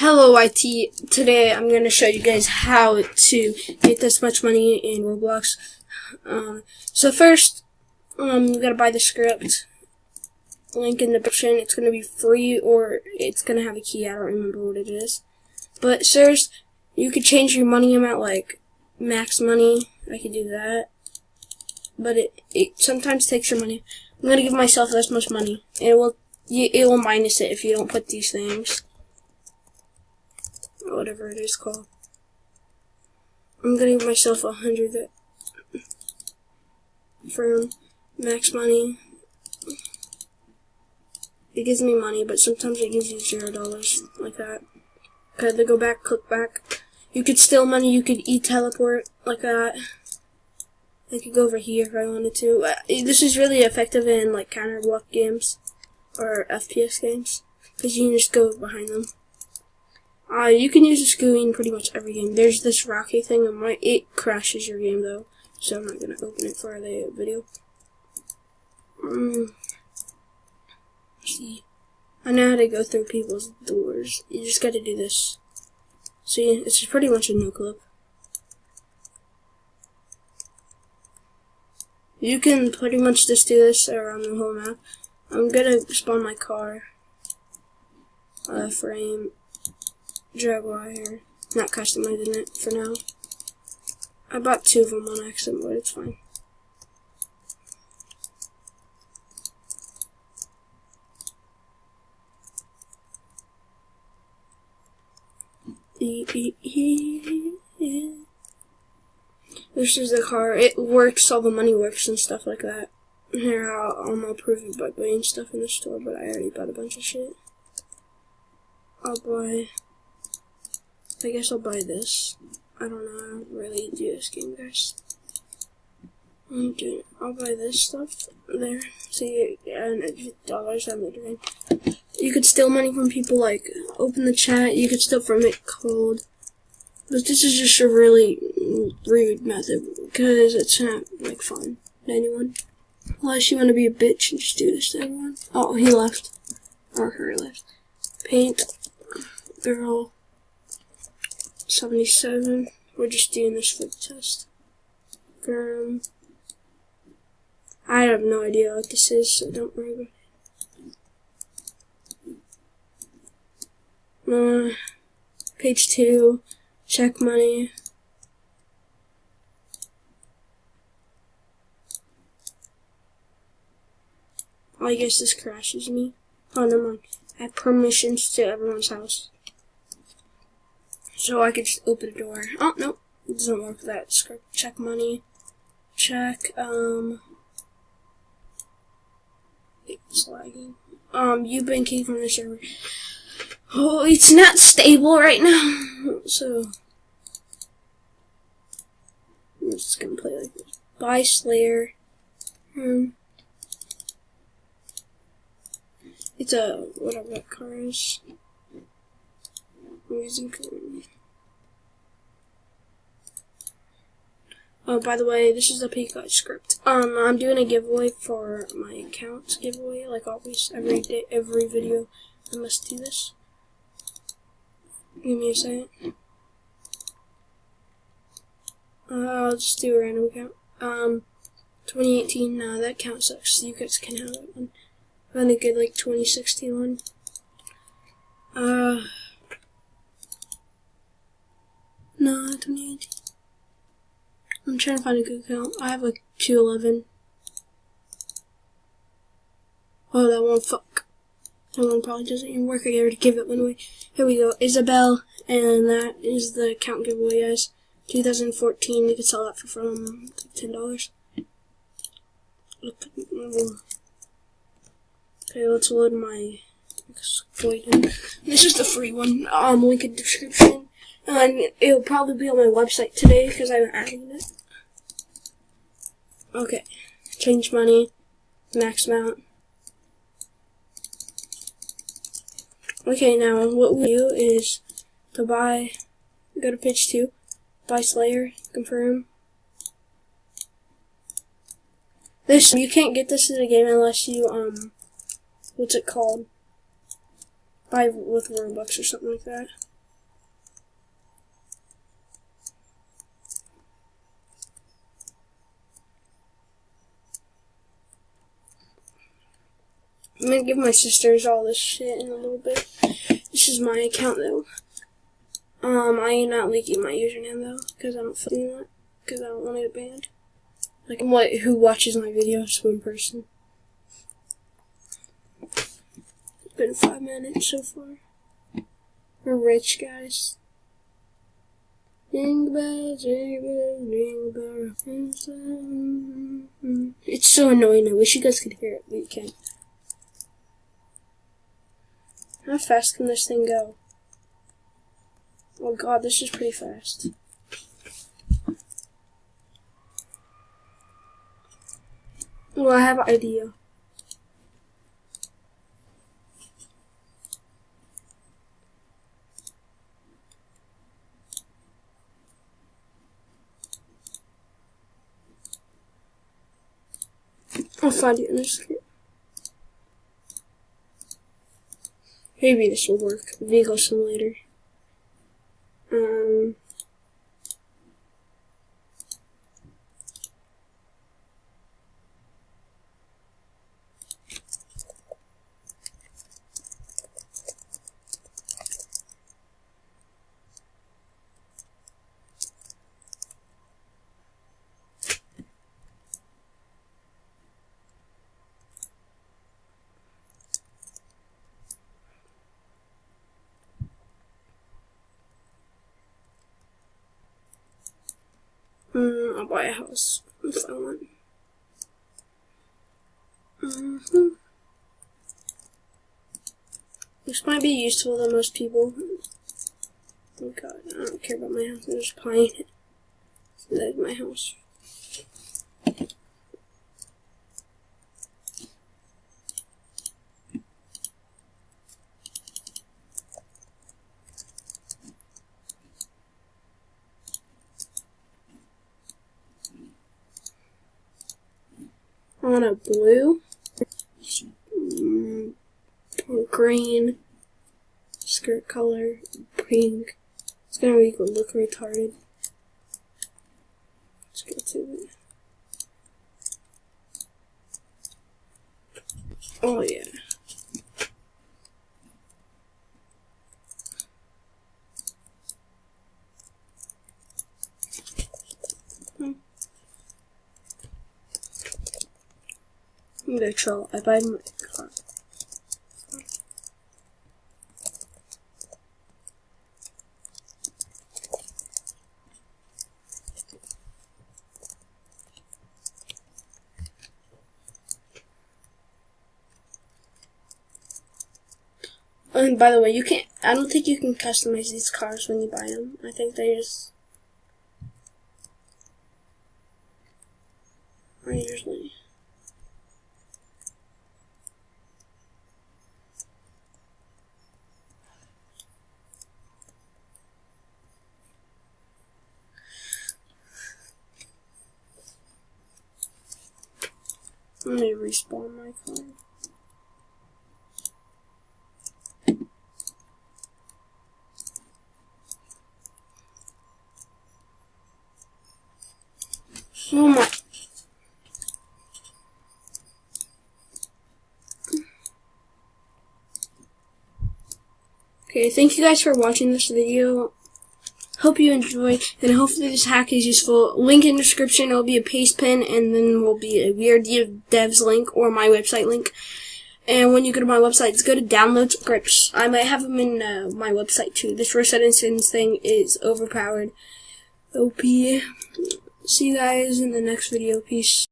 Hello IT, today I'm going to show you guys how to get this much money in Roblox. So first, you gotta buy the script, link in the description. It's going to be free or it's going to have a key, I don't remember what it is. But first, you could change your money amount, like max money, I could do that. But it sometimes takes your money. I'm going to give myself this much money. It will minus it if you don't put these things. Whatever it is called. I'm gonna give myself 100 for max money. It gives me money, but sometimes it gives you $0 like that. Okay, then go back, click back. You could steal money, you could e-teleport like that. I could go over here if I wanted to. This is really effective in like counter-block games or FPS games because you can just go behind them. You can use this GUI in pretty much every game. There's this rocky thing, it crashes your game though, so I'm not going to open it for the video. See, I know how to go through people's doors. You just got to do this. See, it's pretty much a no clip. You can pretty much just do this around the whole map. I'm going to spawn my car. Frame. Jaguar here. Not customizing it for now. I bought 2 of them on accident, but it's fine. This is the car. It works, all the money works and stuff like that. Here, I'll prove it by buying stuff in the store, but I already bought a bunch of shit. I guess I'll buy this. I don't know, I don't really do this game, guys. I'll buy this stuff there. See, and $50 I'm doing. You could steal money from people, like, open the chat, you could steal from it cold. But this is just a really rude method, because it's not, like, fun to anyone. Unless you want to be a bitch and just do this to everyone. Oh, he left. Or her left. Paint. Girl. 77. We're just doing this for the test. I have no idea what this is, so don't worry about it. Page 2. Check money. I guess this crashes me. Oh, never mind. I have permissions to everyone's house. So I could just open a door. Oh, no. It doesn't work with that script. Check money. Check, it's lagging. You've been kicked from the server. Oh, it's not stable right now. So, I'm just gonna play like this. Buy Slayer. It's a, whatever that car is. Music. Oh, by the way, this is the Peacock script. I'm doing a giveaway for my account giveaway, like always, every day, every video. I must do this. Give me a second. I'll just do a random account. 2018. Nah, that account sucks. You guys can have that one. Find a good like 2016 one. No, 2018. I'm trying to find a good account. I have like 211. Oh, that one, fuck. That one probably doesn't even work. I already give it one away. Here we go. Isabel, and that is the account giveaway, guys. 2014. You can sell that for from $10. Okay, let's load my exploit. This is the free one. Link in description. And it'll probably be on my website today because I'm adding it. Okay. Change money. Max amount. Okay, now what we do is to buy, go to page 2, buy Slayer, confirm. This, you can't get this in the game unless you, what's it called? Buy with Robux or something like that. I'm gonna give my sisters all this shit in a little bit. This is my account though. I am not leaking my username though, because I don't feel doing that, because I don't want to get banned. Like, who watches my videos? One person. It's been 5 minutes so far. We're rich, guys. Ring bells, ring bells, ring bells. It's so annoying. I wish you guys could hear it, but you can't. How fast can this thing go? Oh god, this is pretty fast. Well, I have an idea. I'll find it in the script. Maybe this will work. Vehicle simulator. I'll buy a house if I want. This might be useful to most people. Oh god, I don't care about my house, I'm just buying it. So that's my house. I want a blue, green, skirt color, pink. It's gonna look retarded. Let's get to it. Oh yeah. I'm gonna troll. I buy my car. And by the way, you can't. I don't think you can customize these cars when you buy them. I think they just are usually. Let me respawn my car. Oh my. Okay, thank you guys for watching this video. Hope you enjoy, and hopefully this hack is useful. Link in the description, it'll be a paste pin, and then will be a weird devs link, or my website link. And when you go to my website, just go to download scripts. I might have them in my website too. This Rosetta Instance thing is overpowered. OP. See you guys in the next video. Peace.